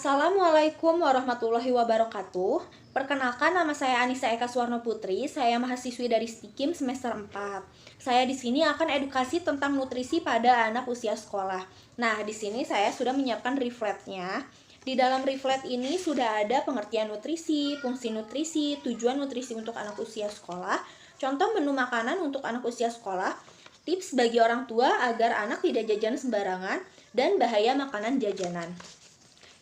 Assalamualaikum warahmatullahi wabarakatuh. Perkenalkan, nama saya Anissa Eka Suwarno Putri. Saya mahasiswi dari STIKIM semester 4. Saya di sini akan edukasi tentang nutrisi pada anak usia sekolah. Nah, di sini saya sudah menyiapkan leafletnya. Di dalam leaflet ini sudah ada pengertian nutrisi, fungsi nutrisi, tujuan nutrisi untuk anak usia sekolah, contoh menu makanan untuk anak usia sekolah, tips bagi orang tua agar anak tidak jajan sembarangan, dan bahaya makanan jajanan.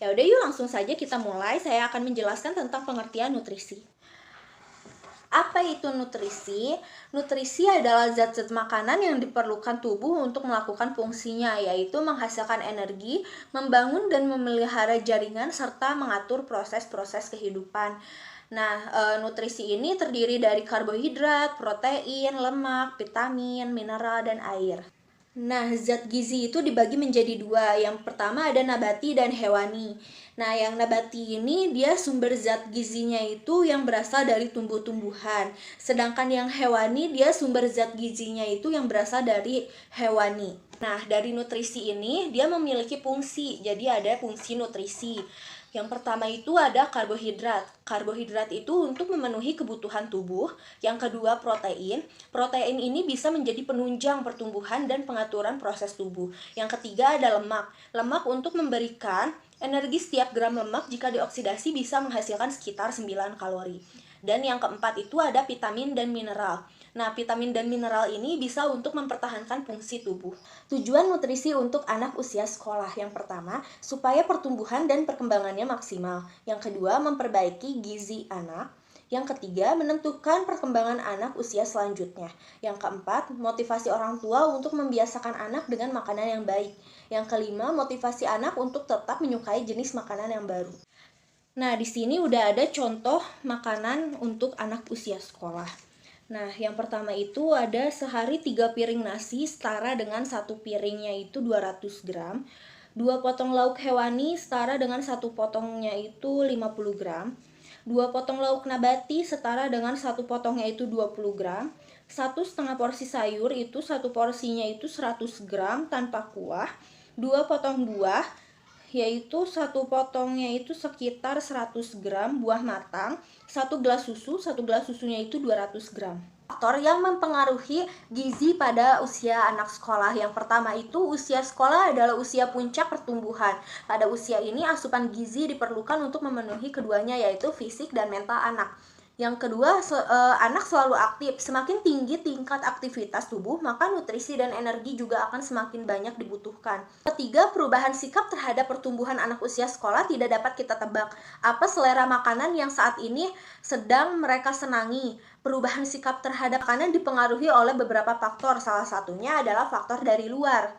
Ya udah, yuk langsung saja kita mulai. Saya akan menjelaskan tentang pengertian nutrisi. Apa itu nutrisi? Nutrisi adalah zat-zat makanan yang diperlukan tubuh untuk melakukan fungsinya, yaitu menghasilkan energi, membangun dan memelihara jaringan, serta mengatur proses-proses kehidupan. Nah, nutrisi ini terdiri dari karbohidrat, protein, lemak, vitamin, mineral, dan air. Nah, zat gizi itu dibagi menjadi dua. Yang pertama ada nabati dan hewani. Nah, yang nabati ini dia sumber zat gizinya itu yang berasal dari tumbuh-tumbuhan. Sedangkan yang hewani dia sumber zat gizinya itu yang berasal dari hewani. Nah, dari nutrisi ini dia memiliki fungsi. Jadi ada fungsi nutrisi. Yang pertama itu ada karbohidrat. Karbohidrat itu untuk memenuhi kebutuhan tubuh. Yang kedua protein. Protein ini bisa menjadi penunjang pertumbuhan dan pengaturan proses tubuh. Yang ketiga ada lemak. Lemak untuk memberikan energi. Setiap gram lemak jika dioksidasi bisa menghasilkan sekitar 9 kalori. Dan yang keempat itu ada vitamin dan mineral. Nah, vitamin dan mineral ini bisa untuk mempertahankan fungsi tubuh. Tujuan nutrisi untuk anak usia sekolah. Yang pertama, supaya pertumbuhan dan perkembangannya maksimal. Yang kedua, memperbaiki gizi anak. Yang ketiga, menentukan perkembangan anak usia selanjutnya. Yang keempat, motivasi orang tua untuk membiasakan anak dengan makanan yang baik. Yang kelima, motivasi anak untuk tetap menyukai jenis makanan yang baru. Nah, di sini udah ada contoh makanan untuk anak usia sekolah. Nah, yang pertama itu ada sehari 3 piring nasi setara dengan 1 piringnya itu 200 gram. 2 potong lauk hewani setara dengan 1 potongnya itu 50 gram. 2 potong lauk nabati setara dengan 1 potongnya itu 20 gram. 1,5 porsi sayur itu 1 porsinya itu 100 gram tanpa kuah. 2 potong buah, yaitu 1 potongnya itu sekitar 100 gram buah matang. 1 gelas susu, 1 gelas susunya itu 200 gram. Faktor yang mempengaruhi gizi pada usia anak sekolah. Yang pertama itu usia sekolah adalah usia puncak pertumbuhan. Pada usia ini asupan gizi diperlukan untuk memenuhi keduanya, yaitu fisik dan mental anak. Yang kedua, anak selalu aktif. Semakin tinggi tingkat aktivitas tubuh, maka nutrisi dan energi juga akan semakin banyak dibutuhkan. Ketiga, perubahan sikap terhadap pertumbuhan anak usia sekolah tidak dapat kita tebak. Apa selera makanan yang saat ini sedang mereka senangi? Perubahan sikap terhadap makanan dipengaruhi oleh beberapa faktor. Salah satunya adalah faktor dari luar.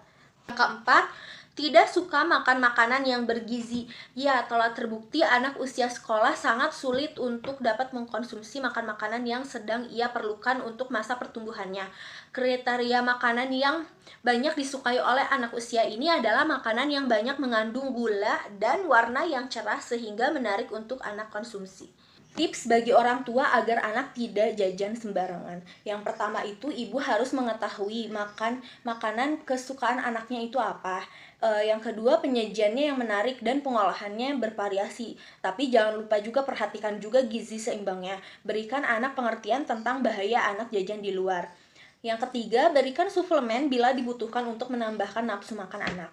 Yang keempat, tidak suka makan makanan yang bergizi. Ya, telah terbukti anak usia sekolah sangat sulit untuk dapat mengkonsumsi makan makanan yang sedang ia perlukan untuk masa pertumbuhannya. Kriteria makanan yang banyak disukai oleh anak usia ini adalah makanan yang banyak mengandung gula dan warna yang cerah sehingga menarik untuk anak konsumsi. Tips bagi orang tua agar anak tidak jajan sembarangan. Yang pertama itu, ibu harus mengetahui makanan kesukaan anaknya itu apa. Yang kedua, penyajiannya yang menarik dan pengolahannya bervariasi. Tapi jangan lupa juga perhatikan juga gizi seimbangnya. Berikan anak pengertian tentang bahaya anak jajan di luar. Yang ketiga, berikan suplemen bila dibutuhkan untuk menambahkan nafsu makan anak.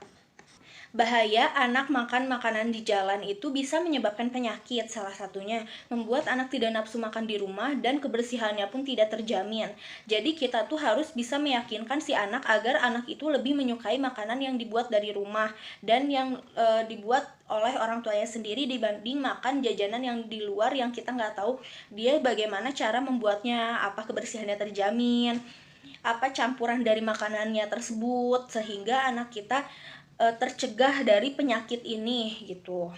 Bahaya anak makan makanan di jalan itu bisa menyebabkan penyakit. Salah satunya membuat anak tidak nafsu makan di rumah dan kebersihannya pun tidak terjamin. Jadi kita tuh harus bisa meyakinkan si anak agar anak itu lebih menyukai makanan yang dibuat dari rumah dan yang dibuat oleh orang tuanya sendiri dibanding makan jajanan yang di luar yang kita nggak tahu dia bagaimana cara membuatnya, apa kebersihannya terjamin, apa campuran dari makanannya tersebut, sehingga anak kita tercegah dari penyakit ini gitu.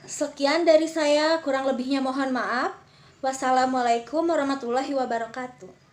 Sekian dari saya, kurang lebihnya mohon maaf. Wassalamualaikum warahmatullahi wabarakatuh.